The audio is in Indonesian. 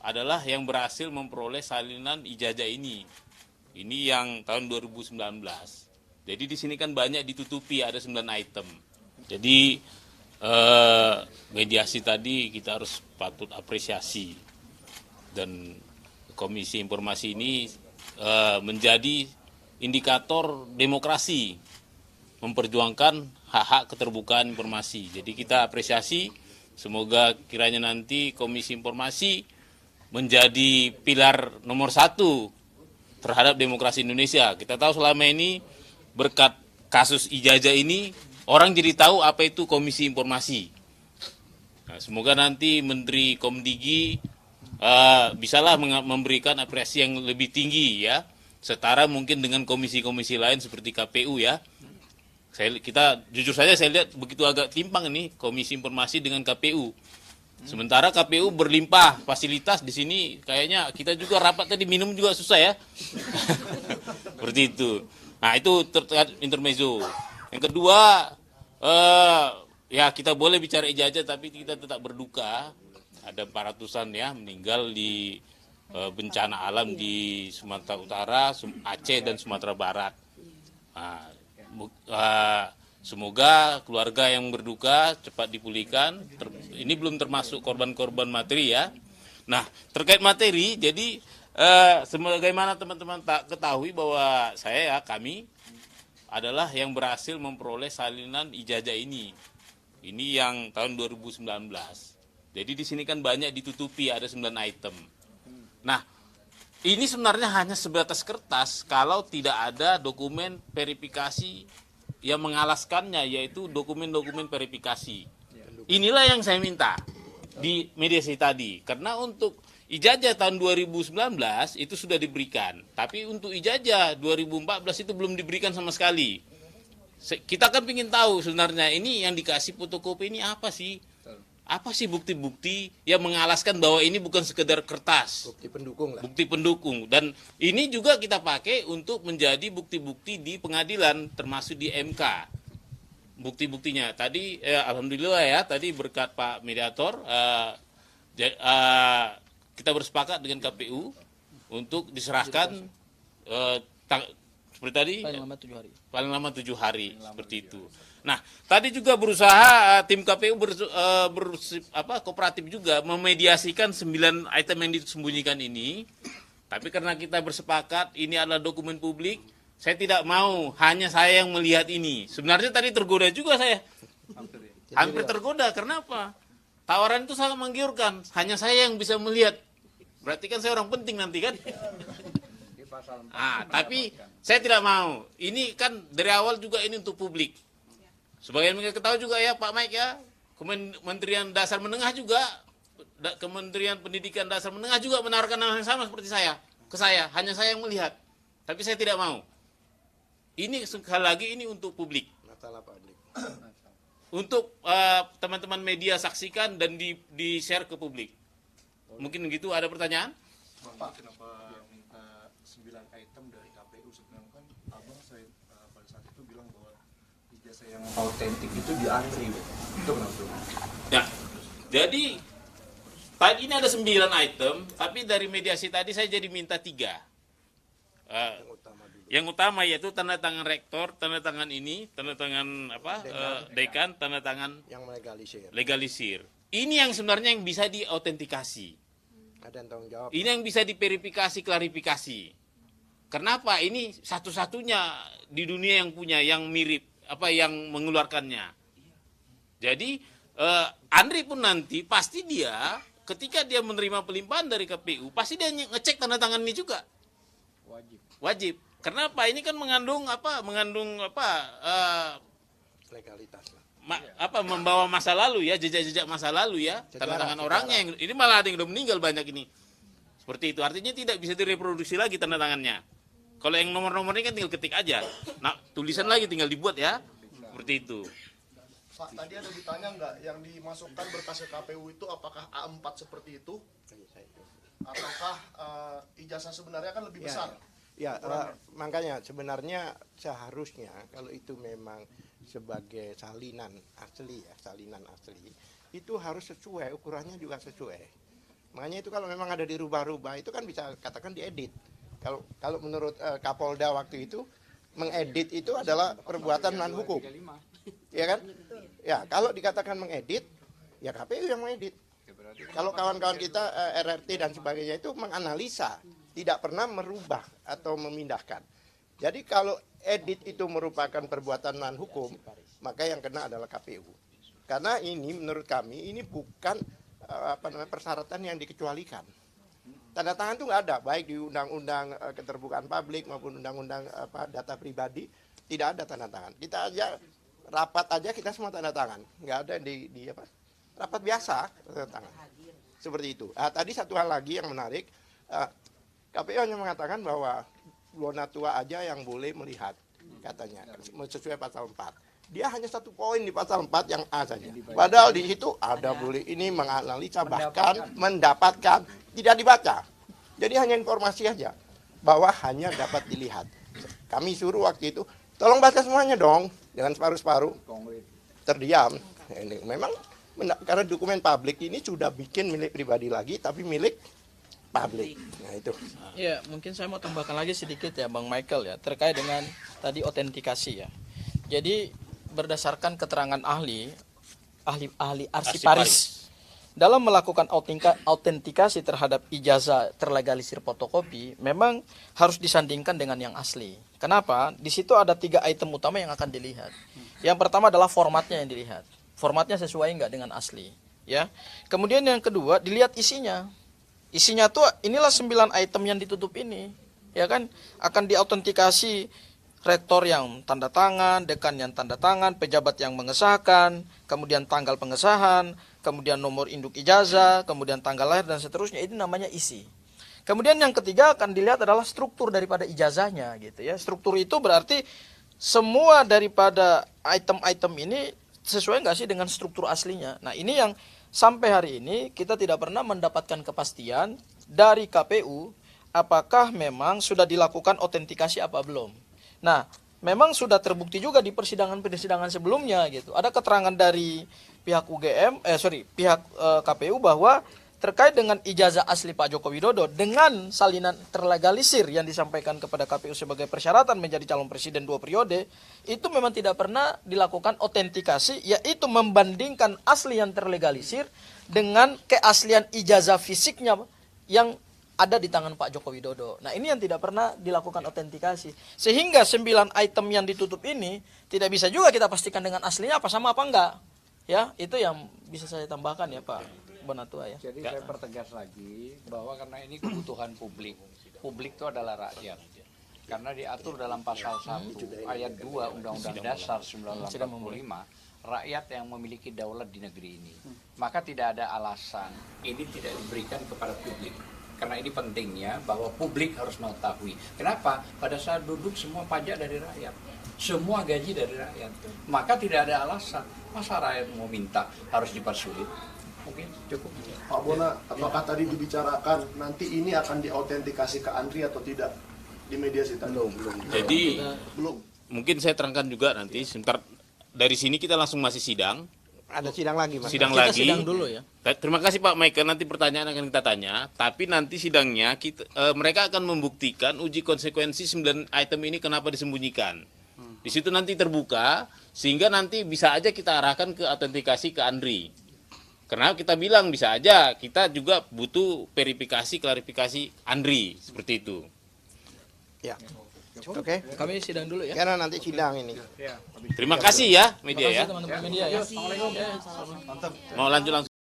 adalah yang berhasil memperoleh salinan ijazah ini. Ini yang tahun 2019. Jadi di sini kan banyak ditutupi, ada 9 item. Jadi mediasi tadi kita harus patut apresiasi. Dan Komisi Informasi ini menjadi indikator demokrasi, memperjuangkan hak-hak keterbukaan informasi. Jadi kita apresiasi, semoga kiranya nanti Komisi Informasi menjadi pilar nomor 1 terhadap demokrasi Indonesia. Kita tahu selama ini berkat kasus ijazah ini, orang jadi tahu apa itu Komisi Informasi. Nah, semoga nanti Menteri Komdigi bisalah memberikan apresiasi yang lebih tinggi ya, setara mungkin dengan komisi-komisi lain seperti KPU ya. Kita jujur saja saya lihat begitu agak timpang ini Komisi Informasi dengan KPU. Sementara KPU berlimpah fasilitas, di sini kayaknya kita juga rapat tadi minum juga susah ya. Seperti itu. Nah itu terkait intermezzo. Yang kedua, ya kita boleh bicara ijazah tapi kita tetap berduka. Ada 400-an ya meninggal di bencana alam di Sumatera Utara, Aceh dan Sumatera Barat. Nah, semoga keluarga yang berduka cepat dipulihkan. Ini belum termasuk korban-korban materi ya. Nah, terkait materi, jadi sebagaimana teman-teman tak ketahui bahwa kami adalah yang berhasil memperoleh salinan ijazah ini. Ini yang tahun 2019. Jadi di sini kan banyak ditutupi, ada 9 item. Nah, ini sebenarnya hanya sebatas kertas kalau tidak ada dokumen verifikasi yang mengalaskannya, yaitu dokumen-dokumen verifikasi. Inilah yang saya minta di mediasi tadi. Karena untuk ijazah tahun 2019 itu sudah diberikan. Tapi untuk ijazah 2014 itu belum diberikan sama sekali. Kita kan ingin tahu sebenarnya ini yang dikasih fotokopi ini apa sih? Apa sih bukti-bukti yang mengalaskan bahwa ini bukan sekedar kertas? Bukti pendukung lah. Bukti pendukung. Dan ini juga kita pakai untuk menjadi bukti-bukti di pengadilan, termasuk di MK. Bukti-buktinya. Tadi, alhamdulillah ya, tadi berkat Pak Mediator, kita bersepakat dengan KPU untuk diserahkan seperti tadi paling lama 7 hari seperti itu. Nah, tadi juga berusaha tim KPU kooperatif juga memediasikan 9 item yang disembunyikan ini. Tapi karena kita bersepakat ini adalah dokumen publik, saya tidak mau hanya saya yang melihat ini. Sebenarnya tadi tergoda juga saya. Hampir tergoda. Kenapa? Tawaran itu sangat menggiurkan. Hanya saya yang bisa melihat. Berarti kan saya orang penting nanti kan? Tapi saya tidak mau. Ini kan dari awal juga ini untuk publik. Sebagian mereka ketahui juga ya Pak Mike ya, Kementerian Dasar Menengah juga, Kementerian Pendidikan Dasar Menengah juga menawarkan hal yang sama seperti saya, ke saya, hanya saya yang melihat. Tapi saya tidak mau. Ini sekali lagi ini untuk publik. Masalah publik. Untuk teman-teman media saksikan dan di-share ke publik. Mungkin begitu, ada pertanyaan? Pak, kenapa minta 9 item dari KPU? Sebenarnya kan abang saya pada saat itu bilang bahwa ijazah yang autentik itu diantri, itu kenapa? Ya, jadi tadi ini ada 9 item, tapi dari mediasi tadi saya jadi minta 3. Yang utama yaitu tanda tangan rektor, tanda tangan ini, tanda tangan dekan, tanda tangan yang legalisir. Ini yang sebenarnya yang bisa diautentikasi. Ada yang tanggung jawab. Ini yang bisa diverifikasi, klarifikasi. Kenapa? Ini satu-satunya di dunia yang punya, yang mirip, yang mengeluarkannya. Jadi Andri pun nanti pasti dia ketika dia menerima pelimpahan dari KPU pasti dia ngecek tanda tangan ini juga. Wajib. Kenapa? Ini kan mengandung legalitas lah. Membawa masa lalu ya, jejak-jejak masa lalu ya, tanda tangan orangnya yang ini malah ada yang udah meninggal banyak ini. Seperti itu. Artinya tidak bisa direproduksi lagi tanda tangannya. Kalau yang nomor-nomornya kan tinggal ketik aja. Nah, tulisan lagi tinggal dibuat ya. Seperti itu. Pak, tadi ada ditanya nggak yang dimasukkan berkas ke KPU itu apakah A4 seperti itu? Ataukah ijazah sebenarnya kan lebih besar? Ya, makanya sebenarnya seharusnya kalau itu memang sebagai salinan asli, itu harus sesuai, ukurannya juga sesuai. Makanya itu kalau memang ada dirubah-rubah itu kan bisa katakan diedit. Kalau menurut Kapolda waktu itu mengedit itu adalah perbuatan melawan hukum. Ya kan? Ya, kalau dikatakan mengedit, ya KPU yang mengedit. Kalau kawan-kawan kita RRT dan sebagainya itu menganalisa, tidak pernah merubah atau memindahkan. Jadi kalau edit itu merupakan perbuatan melawan hukum, maka yang kena adalah KPU. Karena ini menurut kami ini bukan persyaratan yang dikecualikan. Tanda tangan itu nggak ada, baik di Undang-Undang Keterbukaan Publik maupun Undang-Undang Data Pribadi, tidak ada tanda tangan. Kita aja rapat aja kita semua tanda tangan, nggak ada di rapat biasa tanda tangan. Seperti itu. Tadi satu hal lagi yang menarik, KPU hanya mengatakan bahwa Lonatua aja yang boleh melihat, katanya, sesuai pasal 4. Dia hanya satu poin di pasal 4 yang A saja. Padahal di situ ada boleh ini menganalisa, bahkan mendapatkan, tidak dibaca. Jadi hanya informasi aja, bahwa hanya dapat dilihat. Kami suruh waktu itu, tolong baca semuanya dong, jangan separuh-separuh. Terdiam. Ini memang karena dokumen publik ini sudah bikin milik pribadi lagi, tapi milik publik. Nah itu. Ya, mungkin saya mau tambahkan lagi sedikit ya Bang Michael ya, terkait dengan tadi autentikasi ya. Jadi berdasarkan keterangan ahli arsiparis dalam melakukan autentikasi terhadap ijazah terlegalisir fotokopi, memang harus disandingkan dengan yang asli. Kenapa? Di situ ada 3 item utama yang akan dilihat. Yang pertama adalah formatnya yang dilihat. Formatnya sesuai nggak dengan asli, ya. Kemudian yang kedua dilihat isinya. Isinya tuh inilah 9 item yang ditutup ini, ya kan, akan diautentikasi rektor yang tanda tangan, dekan yang tanda tangan, pejabat yang mengesahkan, kemudian tanggal pengesahan, kemudian nomor induk ijazah, kemudian tanggal lahir dan seterusnya. Ini namanya isi. Kemudian yang ketiga akan dilihat adalah struktur daripada ijazahnya gitu ya. Struktur itu berarti semua daripada item-item ini sesuai nggak sih dengan struktur aslinya. Nah, ini yang sampai hari ini kita tidak pernah mendapatkan kepastian dari KPU apakah memang sudah dilakukan autentikasi apa belum. Nah, memang sudah terbukti juga di persidangan-persidangan sebelumnya gitu. Ada keterangan dari pihak pihak KPU bahwa terkait dengan ijazah asli Pak Joko Widodo dengan salinan terlegalisir yang disampaikan kepada KPU sebagai persyaratan menjadi calon presiden 2 periode, itu memang tidak pernah dilakukan autentikasi, yaitu membandingkan asli yang terlegalisir dengan keaslian ijazah fisiknya yang ada di tangan Pak Joko Widodo. Nah, ini yang tidak pernah dilakukan autentikasi. Sehingga 9 item yang ditutup ini tidak bisa juga kita pastikan dengan aslinya apa sama apa enggak. Ya, itu yang bisa saya tambahkan ya Pak Bonatua ya. Jadi saya pertegas lagi bahwa karena ini kebutuhan publik. Publik itu adalah rakyat. Karena diatur dalam pasal 1 ayat 2 Undang-Undang Dasar 1945, rakyat yang memiliki daulat di negeri ini. Maka tidak ada alasan ini tidak diberikan kepada publik. Karena ini pentingnya bahwa publik harus mengetahui. Kenapa? Pada saat duduk semua pajak dari rakyat. Semua gaji dari rakyat. Maka tidak ada alasan. Masa rakyat mau minta harus dipersulit? Mungkin cukup. Pak Bona, apakah tadi dibicarakan nanti ini akan diautentikasi ke Andri atau tidak di media sih tadi? belum. Jadi Belum. mungkin saya terangkan juga nanti sebentar, dari sini kita langsung masih sidang. Ada sidang lagi, Mas. Sidang Kita lagi. sidang dulu ya. Terima kasih Pak Michael, nanti pertanyaan akan kita tanya. Tapi nanti sidangnya mereka akan membuktikan uji konsekuensi 9 item ini kenapa disembunyikan. Di situ nanti terbuka sehingga nanti bisa aja kita arahkan ke autentikasi ke Andri. Karena kita bilang bisa aja kita juga butuh verifikasi klarifikasi Andri seperti itu. Ya. Oke. Kami sidang dulu ya. Karena nanti sidang ini. Terima kasih ya media ya. Terima kasih teman-teman media ya. Mau lanjut langsung.